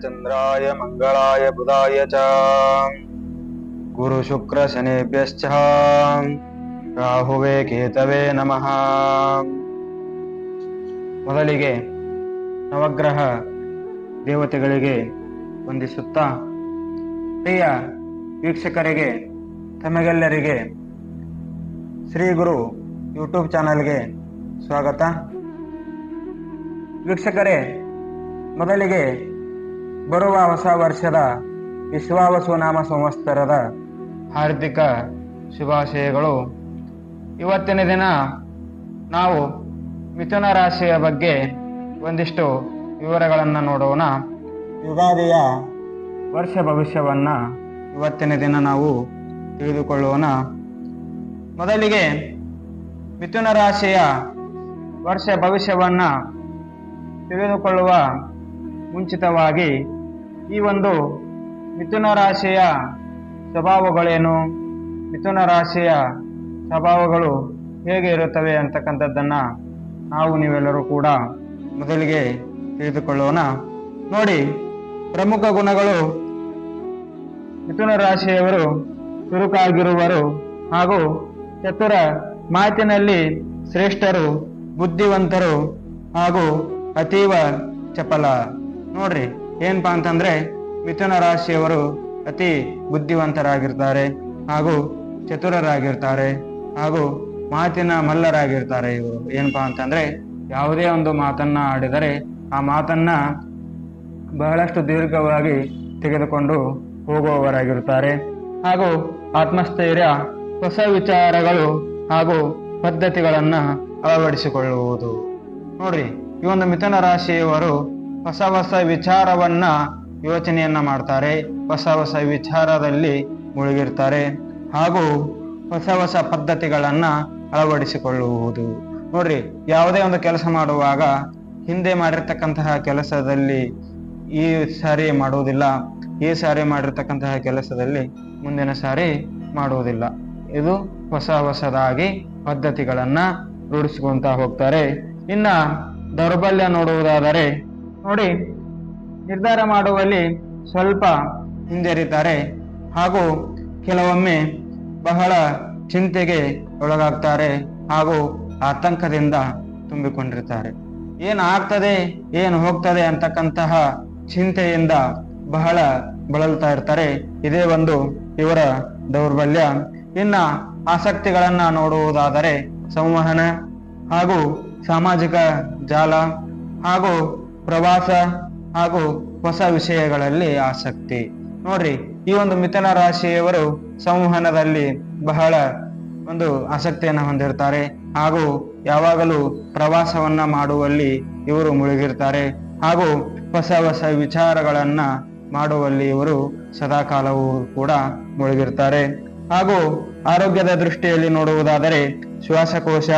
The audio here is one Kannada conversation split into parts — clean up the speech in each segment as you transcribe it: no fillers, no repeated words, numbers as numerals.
चंद्राय मंगलाय बुधाय च गुरु शुक्र शनेभ्यश्च ರಾಹುವೇ ಕೇತವೇ ನಮಃ. ಮೊದಲಿಗೆ ನವಗ್ರಹ ದೇವತೆಗಳಿಗೆ ವಂದಿಸುತ್ತಾ, ಪ್ರಿಯ ವೀಕ್ಷಕರಿಗೆ ತಮಗೆಲ್ಲರಿಗೆ ಶ್ರೀ ಗುರು ಯೂಟ್ಯೂಬ್ ಚಾನಲ್ಗೆ ಸ್ವಾಗತ. ವೀಕ್ಷಕರೇ, ಮೊದಲಿಗೆ ಬರುವ ಹೊಸ ವರ್ಷದ ವಿಶ್ವಾವಸು ನಾಮ ಸಂವತ್ಸರದ ಹಾರ್ದಿಕ ಶುಭಾಶಯಗಳು. ಇವತ್ತಿನ ದಿನ ನಾವು ಮಿಥುನ ರಾಶಿಯ ಬಗ್ಗೆ ಒಂದಿಷ್ಟು ವಿವರಗಳನ್ನು ನೋಡೋಣ. ಯುಗಾದಿಯ ವರ್ಷ ಭವಿಷ್ಯವನ್ನು ಇವತ್ತಿನ ದಿನ ನಾವು ತಿಳಿದುಕೊಳ್ಳೋಣ. ಮೊದಲಿಗೆ ಮಿಥುನ ರಾಶಿಯ ವರ್ಷ ಭವಿಷ್ಯವನ್ನು ತಿಳಿದುಕೊಳ್ಳುವ ಮುಂಚಿತವಾಗಿ ಈ ಒಂದು ಮಿಥುನ ರಾಶಿಯ ಸ್ವಭಾವಗಳೇನು, ಮಿಥುನ ರಾಶಿಯ ಸ್ವಭಾವಗಳು ಹೇಗೆ ಇರುತ್ತವೆ ಅಂತಕ್ಕಂಥದ್ದನ್ನು ನಾವು ನೀವೆಲ್ಲರೂ ಕೂಡ ಮೊದಲಿಗೆ ತಿಳಿದುಕೊಳ್ಳೋಣ. ನೋಡಿ, ಪ್ರಮುಖ ಗುಣಗಳು: ಮಿಥುನ ರಾಶಿಯವರು ಚುರುಕಾಗಿರುವರು ಹಾಗೂ ಚತುರ, ಮಾತಿನಲ್ಲಿ ಶ್ರೇಷ್ಠರು, ಬುದ್ಧಿವಂತರು ಹಾಗೂ ಅತೀವ ಚಪಲ. ನೋಡ್ರಿ, ಏನಪ್ಪಾ ಅಂತಂದ್ರೆ ಮಿಥುನ ರಾಶಿಯವರು ಅತಿ ಬುದ್ಧಿವಂತರಾಗಿರ್ತಾರೆ ಹಾಗೂ ಚತುರರಾಗಿರ್ತಾರೆ ಹಾಗೂ ಮಾತಿನ ಮಲ್ಲರಾಗಿರ್ತಾರೆ. ಇವರು ಏನಪ್ಪಾ ಅಂತಂದ್ರೆ ಯಾವುದೇ ಒಂದು ಮಾತನ್ನ ಆಡಿದರೆ ಆ ಮಾತನ್ನ ಬಹಳಷ್ಟು ದೀರ್ಘವಾಗಿ ತೆಗೆದುಕೊಂಡು ಹೋಗುವವರಾಗಿರುತ್ತಾರೆ ಹಾಗೂ ಆತ್ಮಸ್ಥೈರ್ಯ, ಹೊಸ ವಿಚಾರಗಳು ಹಾಗೂ ಪದ್ಧತಿಗಳನ್ನ ಅಳವಡಿಸಿಕೊಳ್ಳುವುದು. ನೋಡ್ರಿ, ಈ ಒಂದು ಮಿಥುನ ರಾಶಿಯವರು ಹೊಸ ಹೊಸ ವಿಚಾರವನ್ನ ಯೋಚನೆಯನ್ನ ಮಾಡ್ತಾರೆ, ಹೊಸ ಹೊಸ ವಿಚಾರದಲ್ಲಿ ಮುಳುಗಿರ್ತಾರೆ ಹಾಗೂ ಹೊಸ ಹೊಸ ಪದ್ಧತಿಗಳನ್ನ ಅಳವಡಿಸಿಕೊಳ್ಳುವುದು. ನೋಡ್ರಿ, ಯಾವುದೇ ಒಂದು ಕೆಲಸ ಮಾಡುವಾಗ ಹಿಂದೆ ಮಾಡಿರ್ತಕ್ಕಂತಹ ಕೆಲಸದಲ್ಲಿ ಈ ಸಾರಿ ಮಾಡುವುದಿಲ್ಲ, ಈ ಸಾರಿ ಮಾಡಿರ್ತಕ್ಕಂತಹ ಕೆಲಸದಲ್ಲಿ ಮುಂದಿನ ಸಾರಿ ಮಾಡುವುದಿಲ್ಲ. ಇದು ಹೊಸ ಹೊಸದಾಗಿ ಪದ್ಧತಿಗಳನ್ನ ರೂಢಿಸಿಕೊಂತ ಹೋಗ್ತಾರೆ. ಇನ್ನ ದೌರ್ಬಲ್ಯ ನೋಡುವುದಾದರೆ, ನೋಡಿ, ನಿರ್ಧಾರ ಮಾಡುವಲ್ಲಿ ಸ್ವಲ್ಪ ಹಿಂಜರಿತಾರೆ ಹಾಗೂ ಕೆಲವೊಮ್ಮೆ ಬಹಳ ಚಿಂತೆಗೆ ಒಳಗಾಗ್ತಾರೆ ಹಾಗೂ ಆತಂಕದಿಂದ ತುಂಬಿಕೊಂಡಿರ್ತಾರೆ. ಏನು ಆಗ್ತದೆ, ಏನು ಹೋಗ್ತದೆ ಅಂತಕ್ಕಂತಹ ಚಿಂತೆಯಿಂದ ಬಹಳ ಬಳಲ್ತಾ ಇರ್ತಾರೆ. ಇದೇ ಒಂದು ಇವರ ದೌರ್ಬಲ್ಯ. ಇನ್ನ ಆಸಕ್ತಿಗಳನ್ನ ನೋಡುವುದಾದರೆ, ಸಂವಹನ ಹಾಗೂ ಸಾಮಾಜಿಕ ಜಾಲ ಹಾಗೂ ಪ್ರವಾಸ ಹಾಗೂ ಹೊಸ ವಿಷಯಗಳಲ್ಲಿ ಆಸಕ್ತಿ. ನೋಡ್ರಿ, ಈ ಒಂದು ಮಿಥುನ ರಾಶಿಯವರು ಸಂವಹನದಲ್ಲಿ ಬಹಳ ಒಂದು ಆಸಕ್ತಿಯನ್ನು ಹೊಂದಿರ್ತಾರೆ ಹಾಗೂ ಯಾವಾಗಲೂ ಪ್ರವಾಸವನ್ನ ಮಾಡುವಲ್ಲಿ ಇವರು ಮುಳುಗಿರ್ತಾರೆ ಹಾಗೂ ಹೊಸ ಹೊಸ ವಿಚಾರಗಳನ್ನ ಮಾಡುವಲ್ಲಿ ಇವರು ಸದಾಕಾಲವೂ ಕೂಡ ಮುಳುಗಿರ್ತಾರೆ. ಹಾಗೂ ಆರೋಗ್ಯದ ದೃಷ್ಟಿಯಲ್ಲಿ ನೋಡುವುದಾದರೆ, ಶ್ವಾಸಕೋಶ,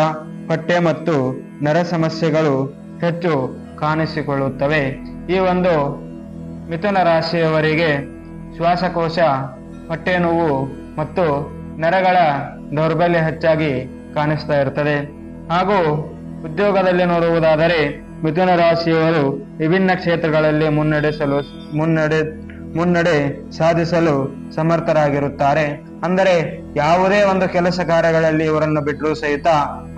ಹೊಟ್ಟೆ ಮತ್ತು ನರ ಸಮಸ್ಯೆಗಳು ಹೆಚ್ಚು ಕಾಣಿಸಿಕೊಳ್ಳುತ್ತವೆ. ಈ ಒಂದು ಮಿಥುನ ರಾಶಿಯವರಿಗೆ ಶ್ವಾಸಕೋಶ, ಹೊಟ್ಟೆ ನೋವು ಮತ್ತು ನರಗಳ ದೌರ್ಬಲ್ಯ ಹೆಚ್ಚಾಗಿ ಕಾಣಿಸ್ತಾ ಇರ್ತದೆ. ಹಾಗೂ ಉದ್ಯೋಗದಲ್ಲಿ ನೋಡುವುದಾದರೆ, ಮಿಥುನ ರಾಶಿಯವರು ವಿಭಿನ್ನ ಕ್ಷೇತ್ರಗಳಲ್ಲಿ ಮುನ್ನಡೆ ಸಾಧಿಸಲು ಸಮರ್ಥರಾಗಿರುತ್ತಾರೆ. ಅಂದರೆ ಯಾವುದೇ ಒಂದು ಕೆಲಸ ಕಾರ್ಯಗಳಲ್ಲಿ ಇವರನ್ನು ಬಿಟ್ಟರೂ ಸಹಿತ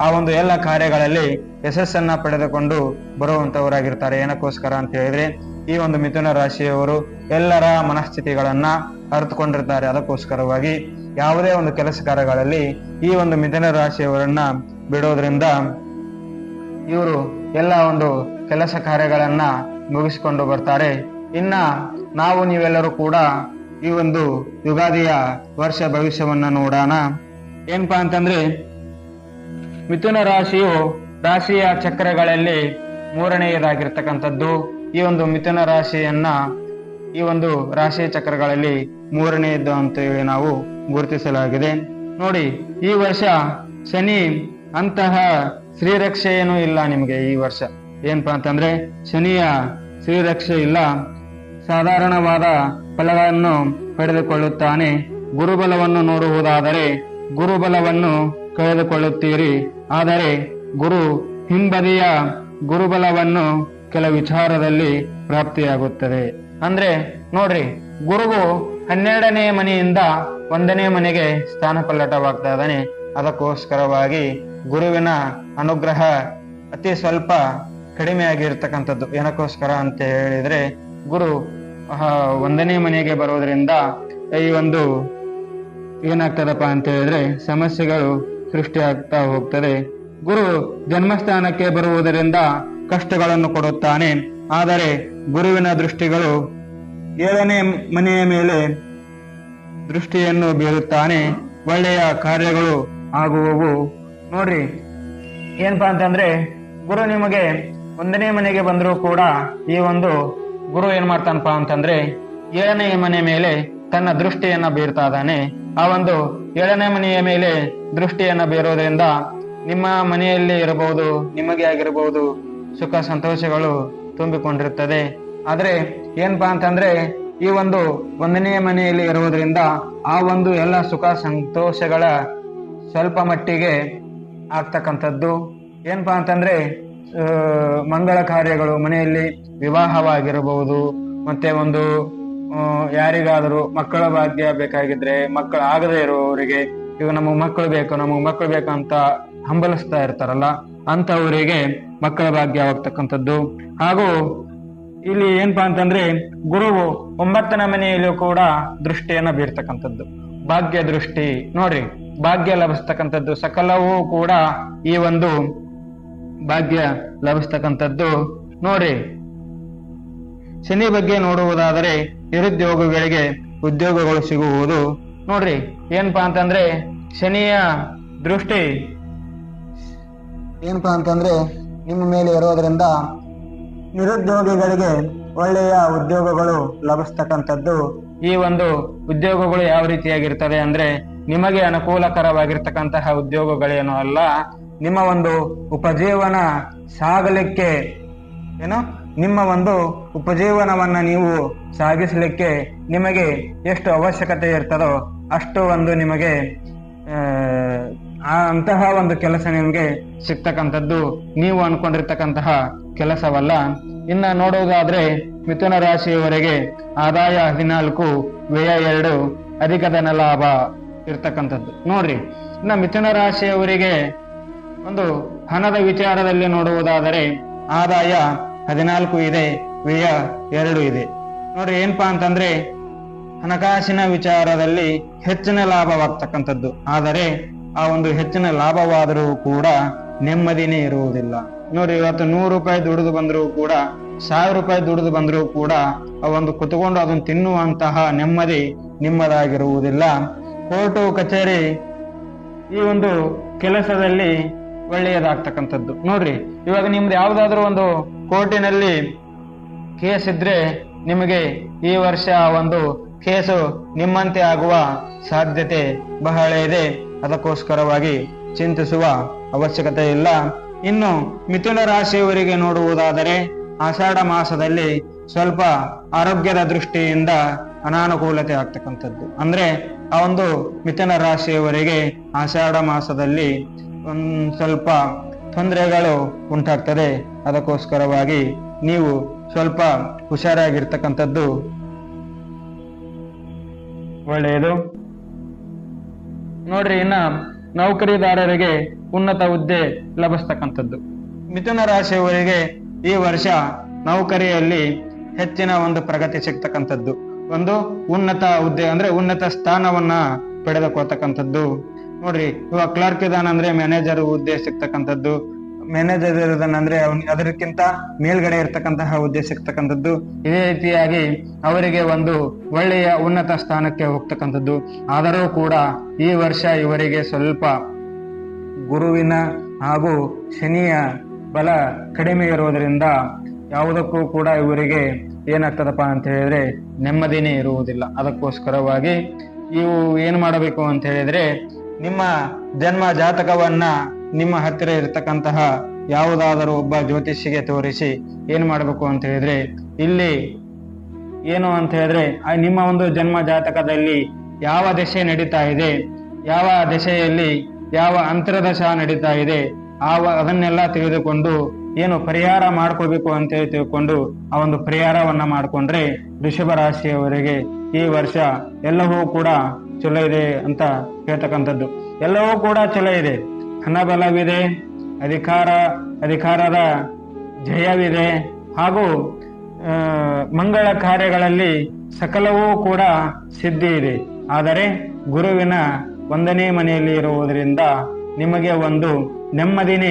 ಆ ಒಂದು ಎಲ್ಲ ಕಾರ್ಯಗಳಲ್ಲಿ ಯಶಸ್ಸನ್ನ ಪಡೆದುಕೊಂಡು ಬರುವಂತವರಾಗಿರ್ತಾರೆ. ಏನಕ್ಕೋಸ್ಕರ ಅಂತ ಹೇಳಿದ್ರೆ, ಈ ಒಂದು ಮಿಥುನ ರಾಶಿಯವರು ಎಲ್ಲರ ಮನಸ್ಥಿತಿಗಳನ್ನ ಅರ್ಥಕೊಂಡಿರ್ತಾರೆ. ಅದಕ್ಕೋಸ್ಕರವಾಗಿ ಯಾವುದೇ ಒಂದು ಕೆಲಸ ಕಾರ್ಯಗಳಲ್ಲಿ ಈ ಒಂದು ಮಿಥುನ ರಾಶಿಯವರನ್ನ ಬಿಡೋದ್ರಿಂದ ಇವರು ಎಲ್ಲ ಒಂದು ಕೆಲಸ ಕಾರ್ಯಗಳನ್ನ ಮುಗಿಸಿಕೊಂಡು ಬರ್ತಾರೆ. ಇನ್ನ ನಾವು ನೀವೆಲ್ಲರೂ ಕೂಡ ಈ ಒಂದು ಯುಗಾದಿಯ ವರ್ಷ ಭವಿಷ್ಯವನ್ನ ನೋಡೋಣ. ಏನಪ್ಪಾ ಅಂತಂದ್ರೆ, ಮಿಥುನ ರಾಶಿಯು ರಾಶಿಯ ಚಕ್ರಗಳಲ್ಲಿ ಮೂರನೆಯದಾಗಿರ್ತಕ್ಕಂಥದ್ದು. ಈ ಒಂದು ಮಿಥುನ ರಾಶಿಯನ್ನ ಈ ಒಂದು ರಾಶಿ ಚಕ್ರಗಳಲ್ಲಿ ಮೂರನೆಯದ್ದು ಅಂತ ಹೇಳಿ ನಾವು ಗುರುತಿಸಲಾಗಿದೆ. ನೋಡಿ, ಈ ವರ್ಷ ಶನಿ ಅಂತಹ ಶ್ರೀರಕ್ಷೆ ಏನೂ ಇಲ್ಲ ನಿಮಗೆ. ಈ ವರ್ಷ ಏನಪ್ಪಾ ಅಂತಂದ್ರೆ ಶನಿಯ ಶ್ರೀರಕ್ಷೆ ಇಲ್ಲ. ಸಾಧಾರಣವಾದ ಫಲಗಳನ್ನು ಪಡೆದುಕೊಳ್ಳುತ್ತಾನೆ. ಗುರುಬಲವನ್ನು ನೋಡುವುದಾದರೆ, ಗುರುಬಲವನ್ನು ಕಳೆದುಕೊಳ್ಳುತ್ತೀರಿ. ಆದರೆ ಗುರು ಹಿಂಬದಿಯ ಗುರುಬಲವನ್ನು ಕೆಲ ವಿಚಾರದಲ್ಲಿ ಪ್ರಾಪ್ತಿಯಾಗುತ್ತದೆ. ಅಂದ್ರೆ ನೋಡ್ರಿ, ಗುರುವು 12ನೇ ಮನೆಯಿಂದ 1ನೇ ಮನೆಗೆ ಸ್ಥಾನ ಪಲ್ಲಟವಾಗ್ತಾ ಇದ್ದಾನೆ. ಅದಕ್ಕೋಸ್ಕರವಾಗಿ ಗುರುವಿನ ಅನುಗ್ರಹ ಅತಿ ಸ್ವಲ್ಪ ಕಡಿಮೆ ಆಗಿರ್ತಕ್ಕಂಥದ್ದು. ಏನಕ್ಕೋಸ್ಕರ ಅಂತ ಹೇಳಿದ್ರೆ, ಗುರು 1ನೇ ಮನೆಗೆ ಬರೋದ್ರಿಂದ ಈ ಒಂದು ಏನಾಗ್ತದಪ್ಪ ಅಂತ ಹೇಳಿದ್ರೆ ಸಮಸ್ಯೆಗಳು ಸೃಷ್ಟಿ ಆಗ್ತಾ ಹೋಗ್ತದೆ. ಗುರು ಜನ್ಮಸ್ಥಾನಕ್ಕೆ ಬರುವುದರಿಂದ ಕಷ್ಟಗಳನ್ನು ಕೊಡುತ್ತಾನೆ. ಆದರೆ ಗುರುವಿನ ದೃಷ್ಟಿಗಳು 7ನೇ ಮನೆಯ ಮೇಲೆ ದೃಷ್ಟಿಯನ್ನು ಬೀರುತ್ತಾನೆ. ಒಳ್ಳೆಯ ಕಾರ್ಯಗಳು ಆಗುವವು. ನೋಡ್ರಿ, ಏನಪ್ಪಾ ಅಂತಂದ್ರೆ, ಗುರು ನಿಮಗೆ 1ನೇ ಮನೆಗೆ ಬಂದರೂ ಕೂಡ ಈ ಒಂದು ಗುರು ಏನ್ ಮಾಡ್ತಾನಪ್ಪ ಅಂತಂದ್ರೆ 7ನೇ ಮನೆ ಮೇಲೆ ತನ್ನ ದೃಷ್ಟಿಯನ್ನ ಬೀರ್ತಾ ಇದ್ದಾನೆ. ಆ ಒಂದು 7ನೇ ಮನೆಯ ಮೇಲೆ ದೃಷ್ಟಿಯನ್ನ ಬೀರೋದ್ರಿಂದ ನಿಮ್ಮ ಮನೆಯಲ್ಲಿ ಇರಬಹುದು, ನಿಮಗೆ ಆಗಿರಬಹುದು, ಸುಖ ಸಂತೋಷಗಳು ತುಂಬಿಕೊಂಡಿರುತ್ತದೆ. ಆದ್ರೆ ಏನಪ್ಪಾ ಅಂತಂದ್ರೆ, ಈ ಒಂದು 1ನೇ ಮನೆಯಲ್ಲಿ ಇರುವುದರಿಂದ ಆ ಒಂದು ಎಲ್ಲ ಸುಖ ಸಂತೋಷಗಳ ಸ್ವಲ್ಪ ಮಟ್ಟಿಗೆ ಆಗ್ತಕ್ಕಂಥದ್ದು. ಏನಪ್ಪಾ ಅಂತಂದ್ರೆ, ಮಂಗಳ ಕಾರ್ಯಗಳು, ಮನೆಯಲ್ಲಿ ವಿವಾಹವಾಗಿರಬಹುದು, ಮತ್ತೆ ಒಂದು ಯಾರಿಗಾದರೂ ಮಕ್ಕಳ ಭಾಗ್ಯ ಬೇಕಾಗಿದ್ರೆ, ಮಕ್ಕಳು ಆಗದೇ ಇರುವವರಿಗೆ, ಈಗ ನಮಗ್ ಮಕ್ಕಳು ಬೇಕು ಅಂತ ಹಂಬಲಿಸ್ತಾ ಇರ್ತಾರಲ್ಲ, ಅಂತವರಿಗೆ ಮಕ್ಕಳ ಭಾಗ್ಯ ಆಗ್ತಕ್ಕಂಥದ್ದು. ಹಾಗೂ ಇಲ್ಲಿ ಏನಪ್ಪಾ ಅಂತಂದ್ರೆ, ಗುರುವು 9ನೇ ಮನೆಯಲ್ಲೂ ಕೂಡ ದೃಷ್ಟಿಯನ್ನ ಬೀರ್ತಕ್ಕಂಥದ್ದು, ಭಾಗ್ಯ ದೃಷ್ಟಿ. ನೋಡ್ರಿ, ಭಾಗ್ಯ ಲಭಿಸ್ತಕ್ಕಂಥದ್ದು, ಸಕಲವೂ ಕೂಡ ಈ ಒಂದು ಭಾಗ್ಯ ಲಭಿಸ್ತಕ್ಕಂಥದ್ದು. ನೋಡ್ರಿ, ಶನಿ ಬಗ್ಗೆ ನೋಡುವುದಾದರೆ ನಿರುದ್ಯೋಗಿಗಳಿಗೆ ಉದ್ಯೋಗಗಳು ಸಿಗುವುದು. ನೋಡ್ರಿ, ಏನಪ್ಪಾ ಅಂತಂದ್ರೆ ಶನಿಯ ದೃಷ್ಟಿ ಏನಪ್ಪಾ ಅಂತಂದ್ರೆ ನಿಮ್ಮ ಮೇಲೆ ಇರೋದ್ರಿಂದ ನಿರುದ್ಯೋಗಿಗಳಿಗೆ ಒಳ್ಳೆಯ ಉದ್ಯೋಗಗಳು ಲಭಿಸ್ತಕ್ಕಂಥದ್ದು. ಈ ಒಂದು ಉದ್ಯೋಗಗಳು ಯಾವ ರೀತಿಯಾಗಿರ್ತದೆ ಅಂದ್ರೆ, ನಿಮಗೆ ಅನುಕೂಲಕರವಾಗಿರ್ತಕ್ಕಂತಹ ಉದ್ಯೋಗಗಳೇನೋ ಅಲ್ಲ, ನಿಮ್ಮ ಒಂದು ಉಪಜೀವನ ಸಾಗಲಿಕ್ಕೆ ನಿಮ್ಮ ಒಂದು ಉಪಜೀವನವನ್ನ ನೀವು ಸಾಗಿಸಲಿಕ್ಕೆ ನಿಮಗೆ ಎಷ್ಟು ಅವಶ್ಯಕತೆ ಇರ್ತದೋ ಅಷ್ಟು ಒಂದು ನಿಮಗೆ ಅಂತಹ ಒಂದು ಕೆಲಸ ನಿಮಗೆ ಸಿಗ್ತಕ್ಕಂಥದ್ದು. ನೀವು ಅನ್ಕೊಂಡಿರ್ತಕ್ಕಂತಹ ಕೆಲಸವಲ್ಲ. ಇನ್ನ ನೋಡುವುದಾದ್ರೆ ಮಿಥುನ ರಾಶಿಯವರೆಗೆ ಆದಾಯ 14, ವ್ಯಯ 2, ಅಧಿಕ ಧನ ಲಾಭ ಇರ್ತಕ್ಕಂಥದ್ದು. ನೋಡ್ರಿ, ಇನ್ನ ಮಿಥುನ ರಾಶಿಯವರಿಗೆ ಒಂದು ಹಣದ ವಿಚಾರದಲ್ಲಿ ನೋಡುವುದಾದರೆ ಆದಾಯ 14 ಇದೆ, ವ್ಯಯ 2 ಇದೆ. ನೋಡ್ರಿ, ಏನಪ್ಪಾ ಅಂತಂದ್ರೆ ಹಣಕಾಸಿನ ವಿಚಾರದಲ್ಲಿ ಹೆಚ್ಚಿನ ಲಾಭವಾಗ್ತಕ್ಕಂಥದ್ದು. ಆದರೆ ಆ ಒಂದು ಹೆಚ್ಚಿನ ಲಾಭವಾದರೂ ಕೂಡ ನೆಮ್ಮದಿನೇ ಇರುವುದಿಲ್ಲ. ನೋಡ್ರಿ, ಇವತ್ತು 100 ರೂಪಾಯಿ ದುಡಿದು ಬಂದರೂ ಕೂಡ, 1000 ರೂಪಾಯಿ ದುಡಿದು ಬಂದರೂ ಕೂಡ ಆ ಒಂದು ಕುತ್ಕೊಂಡು ಅದನ್ನು ತಿನ್ನುವಂತಹ ನೆಮ್ಮದಿ ನಿಮ್ಮದಾಗಿರುವುದಿಲ್ಲ. ಕೋರ್ಟು ಕಚೇರಿ ಈ ಒಂದು ಕೆಲಸದಲ್ಲಿ ಒಳ್ಳೆಯದಾಗ್ತಕ್ಕಂಥದ್ದು. ನೋಡ್ರಿ, ಇವಾಗ ನಿಮ್ದು ಯಾವ್ದಾದ್ರು ಒಂದು ಕೋರ್ಟಿನಲ್ಲಿ ಕೇಸ್ ಇದ್ರೆ ನಿಮಗೆ ಈ ವರ್ಷ ಒಂದು ಕೇಸು ನಿಮ್ಮಂತೆ ಆಗುವ ಸಾಧ್ಯತೆ ಬಹಳ ಇದೆ. ಅದಕ್ಕೋಸ್ಕರವಾಗಿ ಚಿಂತಿಸುವ ಅವಶ್ಯಕತೆ ಇಲ್ಲ. ಇನ್ನು ಮಿಥುನ ರಾಶಿಯವರಿಗೆ ನೋಡುವುದಾದರೆ ಆಷಾಢ ಮಾಸದಲ್ಲಿ ಸ್ವಲ್ಪ ಆರೋಗ್ಯದ ದೃಷ್ಟಿಯಿಂದ ಅನಾನುಕೂಲತೆ ಆಗ್ತಕ್ಕಂಥದ್ದು. ಅಂದ್ರೆ ಆ ಒಂದು ಮಿಥುನ ರಾಶಿಯವರಿಗೆ ಆಷಾಢ ಮಾಸದಲ್ಲಿ ಸ್ವಲ್ಪ ತೊಂದರೆಗಳು ಉಂಟಾಗ್ತದೆ. ಅದಕ್ಕೋಸ್ಕರವಾಗಿ ನೀವು ಸ್ವಲ್ಪ ಹುಷಾರಾಗಿರ್ತಕ್ಕಂಥದ್ದು ಒಳ್ಳೆಯದು. ನೋಡ್ರಿ, ಇನ್ನ ನೌಕರಿದಾರರಿಗೆ ಉನ್ನತ ಹುದ್ದೆ ಲಭಿಸ್ತಕ್ಕಂಥದ್ದು. ಮಿಥುನ ರಾಶಿಯವರಿಗೆ ಈ ವರ್ಷ ನೌಕರಿಯಲ್ಲಿ ಹೆಚ್ಚಿನ ಒಂದು ಪ್ರಗತಿ ಸಿಗ್ತಕ್ಕಂಥದ್ದು, ಒಂದು ಉನ್ನತ ಹುದ್ದೆ ಅಂದ್ರೆ ಉನ್ನತ ಸ್ಥಾನವನ್ನ ಪಡೆದುಕೊಳ್ತಕ್ಕಂಥದ್ದು. ನೋಡ್ರಿ, ಇವಾಗ ಕ್ಲರ್ಕ್ ಇದಾನಂದ್ರೆ ಮ್ಯಾನೇಜರ್ ಹುದ್ದೆ ಸಿಗ್ತಕ್ಕಂಥದ್ದು, ಮ್ಯಾನೇಜರ್ ಇರೋದನ್ನಂದ್ರೆ ಅದಕ್ಕಿಂತ ಮೇಲ್ಗಡೆ ಇರ್ತಕ್ಕಂತಹ ಹುದ್ದೆ ಸಿಗ್ತಕ್ಕಂಥದ್ದು. ಇದೇ ರೀತಿಯಾಗಿ ಅವರಿಗೆ ಒಂದು ಒಳ್ಳೆಯ ಉನ್ನತ ಸ್ಥಾನಕ್ಕೆ ಹೋಗ್ತಕ್ಕಂಥದ್ದು. ಆದರೂ ಕೂಡ ಈ ವರ್ಷ ಇವರಿಗೆ ಸ್ವಲ್ಪ ಗುರುವಿನ ಹಾಗೂ ಶನಿಯ ಬಲ ಕಡಿಮೆ ಇರುವುದರಿಂದ ಯಾವುದಕ್ಕೂ ಕೂಡ ಇವರಿಗೆ ಏನಾಗ್ತದಪ್ಪ ಅಂತ ಹೇಳಿದ್ರೆ ನೆಮ್ಮದಿನೇ ಇರುವುದಿಲ್ಲ. ಅದಕ್ಕೋಸ್ಕರವಾಗಿ ನೀವು ಏನು ಮಾಡಬೇಕು ಅಂತ ಹೇಳಿದ್ರೆ, ನಿಮ್ಮ ಜನ್ಮ ಜಾತಕವನ್ನ ನಿಮ್ಮ ಹತ್ತಿರ ಇರತಕ್ಕಂತಹ ಯಾವುದಾದರೂ ಒಬ್ಬ ಜ್ಯೋತಿಷಿಗೆ ತೋರಿಸಿ ಏನ್ ಮಾಡಬೇಕು ಅಂತ ಹೇಳಿದ್ರೆ, ಇಲ್ಲಿ ಏನು ಅಂತ ಹೇಳಿದ್ರೆ ನಿಮ್ಮ ಒಂದು ಜನ್ಮ ಜಾತಕದಲ್ಲಿ ಯಾವ ದಶೆ ನಡೀತಾ ಇದೆ, ಯಾವ ದಶೆಯಲ್ಲಿ ಯಾವ ಅಂತರದಶ ನಡೀತಾ ಇದೆ, ಅದನ್ನೆಲ್ಲ ತಿಳಿದುಕೊಂಡು ಏನು ಪರಿಹಾರ ಮಾಡ್ಕೋಬೇಕು ಅಂತ ಹೇಳಿ ತಿಳ್ಕೊಂಡು ಆ ಒಂದು ಪರಿಹಾರವನ್ನ ಮಾಡ್ಕೊಂಡ್ರೆ ವೃಷಭ ರಾಶಿಯವರಿಗೆ ಈ ವರ್ಷ ಎಲ್ಲವೂ ಕೂಡ ಚಲೋ ಇದೆ ಅಂತ ಹೇಳ್ತಕ್ಕಂಥದ್ದು. ಎಲ್ಲವೂ ಕೂಡ ಚಲೋ ಇದೆ. ಹಣಬಲವಿದೆ, ಅಧಿಕಾರದ ಜಯವಿದೆ, ಹಾಗೂ ಮಂಗಳ ಕಾರ್ಯಗಳಲ್ಲಿ ಸಕಲವೂ ಕೂಡ ಸಿದ್ಧಿ ಇದೆ. ಆದರೆ ಗುರುವಿನ 1ನೇ ಮನೆಯಲ್ಲಿ ಇರುವುದರಿಂದ ನಿಮಗೆ ಒಂದು ನೆಮ್ಮದಿನೇ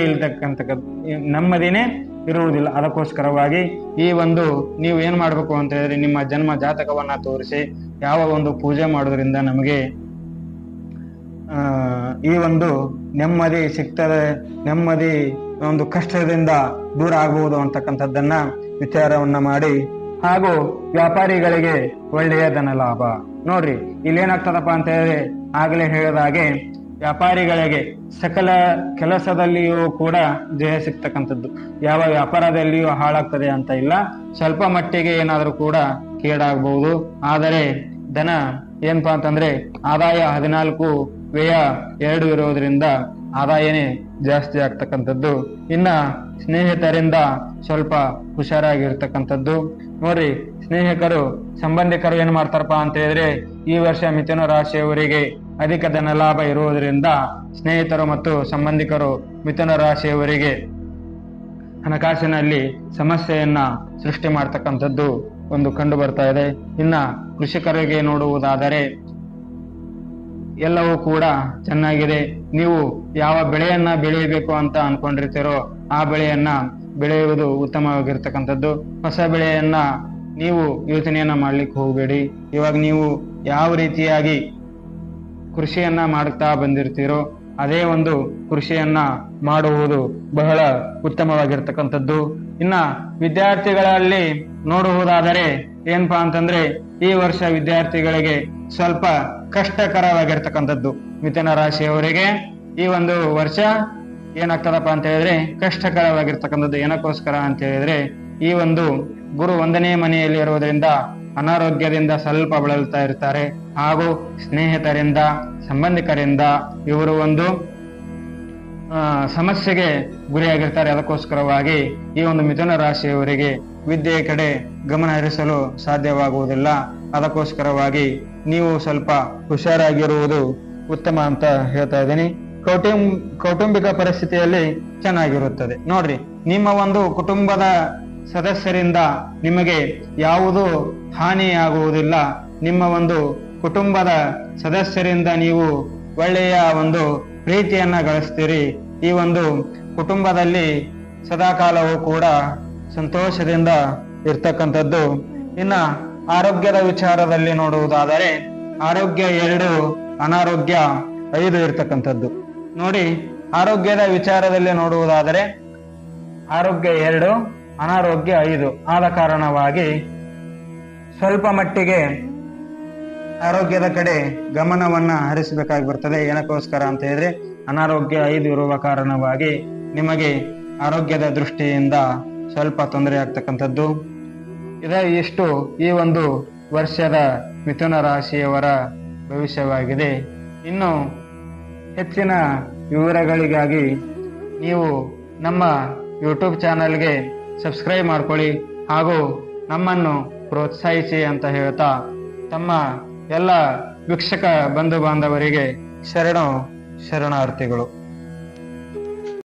ನೆಮ್ಮದಿನೇ ಇರುವುದಿಲ್ಲ. ಅದಕ್ಕೋಸ್ಕರವಾಗಿ ಈ ಒಂದು ನೀವು ಏನ್ ಮಾಡ್ಬೇಕು ಅಂತ ಹೇಳಿದ್ರೆ, ನಿಮ್ಮ ಜನ್ಮ ಜಾತಕವನ್ನ ತೋರಿಸಿ ಯಾವ ಒಂದು ಪೂಜೆ ಮಾಡೋದ್ರಿಂದ ನಮಗೆ ಈ ಒಂದು ನೆಮ್ಮದಿ ಸಿಗ್ತದೆ, ನೆಮ್ಮದಿ ಒಂದು ಕಷ್ಟದಿಂದ ದೂರ ಆಗಬಹುದು ಅಂತಕ್ಕಂಥದ್ದನ್ನ ವಿಚಾರವನ್ನ ಮಾಡಿ, ಹಾಗೂ ವ್ಯಾಪಾರಿಗಳಿಗೆ ಒಳ್ಳೆಯ ಧನ ಲಾಭ. ನೋಡ್ರಿ ಇಲ್ಲೇನಾಗ್ತದಪ್ಪ ಅಂತ ಹೇಳಿದ್ರೆ, ಆಗಲೇ ಹೇಳಿದ ಹಾಗೆ ವ್ಯಾಪಾರಿಗಳಿಗೆ ಸಕಲ ಕೆಲಸದಲ್ಲಿಯೂ ಕೂಡ ಜಯ ಸಿಗ್ತಕ್ಕಂಥದ್ದು. ಯಾವ ವ್ಯಾಪಾರದಲ್ಲಿಯೂ ಹಾಳಾಗ್ತದೆ ಅಂತ ಇಲ್ಲ. ಸ್ವಲ್ಪ ಮಟ್ಟಿಗೆ ಏನಾದರೂ ಕೂಡ ಕೇಡಾಗಬಹುದು. ಆದರೆ ಧನ ಏನಪ್ಪಾ ಅಂತಂದ್ರೆ ಆದಾಯ 14, ವ್ಯಯ 2 ಇರೋದ್ರಿಂದ ಆದಾಯನೇ ಜಾಸ್ತಿ ಆಗ್ತಕ್ಕಂಥದ್ದು. ಇನ್ನ ಸ್ನೇಹಿತರಿಂದ ಸ್ವಲ್ಪ ಹುಷಾರಾಗಿರ್ತಕ್ಕಂಥದ್ದು. ನೋಡ್ರಿ, ಸ್ನೇಹಿತರು ಸಂಬಂಧಿಕರು ಏನ್ ಮಾಡ್ತಾರಪ್ಪ ಅಂತ ಹೇಳಿದ್ರೆ, ಈ ವರ್ಷ ಮಿಥುನ ರಾಶಿಯವರಿಗೆ ಅಧಿಕ ಧನ ಲಾಭ ಇರುವುದರಿಂದ ಸ್ನೇಹಿತರು ಮತ್ತು ಸಂಬಂಧಿಕರು ಮಿಥುನ ರಾಶಿಯವರಿಗೆ ಹಣಕಾಸಿನಲ್ಲಿ ಸಮಸ್ಯೆಯನ್ನ ಸೃಷ್ಟಿ ಮಾಡ್ತಕ್ಕಂಥದ್ದು ಒಂದು ಕಂಡು ಬರ್ತಾ ಇದೆ. ಇನ್ನ ಕೃಷಿಕರಿಗೆ ನೋಡುವುದಾದರೆ ಎಲ್ಲವೂ ಕೂಡ ಚೆನ್ನಾಗಿದೆ. ನೀವು ಯಾವ ಬೆಳೆಯನ್ನ ಬೆಳೆಯಬೇಕು ಅಂತ ಅನ್ಕೊಂಡಿರ್ತೀರೋ ಆ ಬೆಳೆಯನ್ನ ಬೆಳೆಯುವುದು ಉತ್ತಮವಾಗಿರ್ತಕ್ಕಂಥದ್ದು. ಹೊಸ ಬೆಳೆಯನ್ನ ನೀವು ಯೋಚನೆಯನ್ನ ಮಾಡ್ಲಿಕ್ಕೆ ಹೋಗಬೇಡಿ. ಇವಾಗ ನೀವು ಯಾವ ರೀತಿಯಾಗಿ ಕೃಷಿಯನ್ನ ಮಾಡುತ್ತಾ ಬಂದಿರ್ತೀರೋ ಅದೇ ಒಂದು ಕೃಷಿಯನ್ನ ಮಾಡುವುದು ಬಹಳ ಉತ್ತಮವಾಗಿರ್ತಕ್ಕಂಥದ್ದು. ಇನ್ನ ವಿದ್ಯಾರ್ಥಿಗಳಲ್ಲಿ ನೋಡುವುದಾದರೆ ಏನಪ್ಪಾ ಅಂತಂದ್ರೆ, ಈ ವರ್ಷ ವಿದ್ಯಾರ್ಥಿಗಳಿಗೆ ಸ್ವಲ್ಪ ಕಷ್ಟಕರವಾಗಿರ್ತಕ್ಕಂಥದ್ದು. ಮಿಥುನ ರಾಶಿಯವರಿಗೆ ಈ ಒಂದು ವರ್ಷ ಏನಾಗ್ತದಪ್ಪ ಅಂತ ಹೇಳಿದ್ರೆ ಕಷ್ಟಕರವಾಗಿರ್ತಕ್ಕಂಥದ್ದು. ಏನಕ್ಕೋಸ್ಕರ ಅಂತ ಹೇಳಿದ್ರೆ, ಈ ಒಂದು ಗುರು 1ನೇ ಮನೆಯಲ್ಲಿ ಇರುವುದರಿಂದ ಅನಾರೋಗ್ಯದಿಂದ ಸ್ವಲ್ಪ ಬಳಲ್ತಾ ಇರ್ತಾರೆ. ಹಾಗೂ ಸ್ನೇಹಿತರಿಂದ, ಸಂಬಂಧಿಕರಿಂದ ಇವರು ಒಂದು ಸಮಸ್ಯೆಗೆ ಗುರಿಯಾಗಿರ್ತಾರೆ. ಅದಕ್ಕೋಸ್ಕರವಾಗಿ ಈ ಒಂದು ಮಿಥುನ ರಾಶಿಯವರಿಗೆ ವಿದ್ಯೆಯ ಕಡೆ ಗಮನ ಹರಿಸಲು ಸಾಧ್ಯವಾಗುವುದಿಲ್ಲ. ಅದಕ್ಕೋಸ್ಕರವಾಗಿ ನೀವು ಸ್ವಲ್ಪ ಹುಷಾರಾಗಿರುವುದು ಉತ್ತಮ ಅಂತ ಹೇಳ್ತಾ ಇದ್ದೀನಿ. ಕೌಟುಂಬಿಕ ಪರಿಸ್ಥಿತಿಯಲ್ಲಿ ಚೆನ್ನಾಗಿರುತ್ತದೆ. ನೋಡ್ರಿ, ನಿಮ್ಮ ಒಂದು ಕುಟುಂಬದ ಸದಸ್ಯರಿಂದ ನಿಮಗೆ ಯಾವುದೂ ಹಾನಿಯಾಗುವುದಿಲ್ಲ. ನಿಮ್ಮ ಒಂದು ಕುಟುಂಬದ ಸದಸ್ಯರಿಂದ ನೀವು ಒಳ್ಳೆಯ ಒಂದು ಪ್ರೀತಿಯನ್ನ ಗಳಿಸ್ತೀರಿ. ಈ ಒಂದು ಕುಟುಂಬದಲ್ಲಿ ಸದಾಕಾಲವೂ ಕೂಡ ಸಂತೋಷದಿಂದ ಇರ್ತಕ್ಕಂಥದ್ದು. ಇನ್ನ ಆರೋಗ್ಯದ ವಿಚಾರದಲ್ಲಿ ನೋಡುವುದಾದರೆ ಆರೋಗ್ಯ 2, ಅನಾರೋಗ್ಯ 5 ಇರ್ತಕ್ಕಂಥದ್ದು. ನೋಡಿ, ಆರೋಗ್ಯದ ವಿಚಾರದಲ್ಲಿ ನೋಡುವುದಾದರೆ ಆರೋಗ್ಯ 2, ಅನಾರೋಗ್ಯ 5 ಆದ ಕಾರಣವಾಗಿ ಸ್ವಲ್ಪ ಮಟ್ಟಿಗೆ ಆರೋಗ್ಯದ ಕಡೆ ಗಮನವನ್ನ ಹರಿಸಬೇಕಾಗಿ ಬರ್ತದೆ. ಏನಕ್ಕೋಸ್ಕರ ಅಂತ ಹೇಳಿದ್ರೆ, ಅನಾರೋಗ್ಯ 5 ಇರುವ ಕಾರಣವಾಗಿ ನಿಮಗೆ ಆರೋಗ್ಯದ ದೃಷ್ಟಿಯಿಂದ ಸ್ವಲ್ಪ ತೊಂದರೆ ಆಗ್ತಕ್ಕಂಥದ್ದು. ಇಷ್ಟು ಈ ಒಂದು ವರ್ಷದ ಮಿಥುನ ರಾಶಿಯವರ ಭವಿಷ್ಯವಾಗಿದೆ. ಇನ್ನು ಹೆಚ್ಚಿನ ವಿವರಗಳಿಗಾಗಿ ನೀವು ನಮ್ಮ ಯೂಟ್ಯೂಬ್ ಚಾನಲ್ಗೆ ಸಬ್ಸ್ಕ್ರೈಬ್ ಮಾಡ್ಕೊಳ್ಳಿ, ಹಾಗೂ ನಮ್ಮನ್ನು ಪ್ರೋತ್ಸಾಹಿಸಿ ಅಂತ ಹೇಳ್ತಾ ತಮ್ಮ ಎಲ್ಲ ವೀಕ್ಷಕ ಬಂಧು ಬಾಂಧವರಿಗೆ ಶರಣಾರ್ಥಿಗಳು.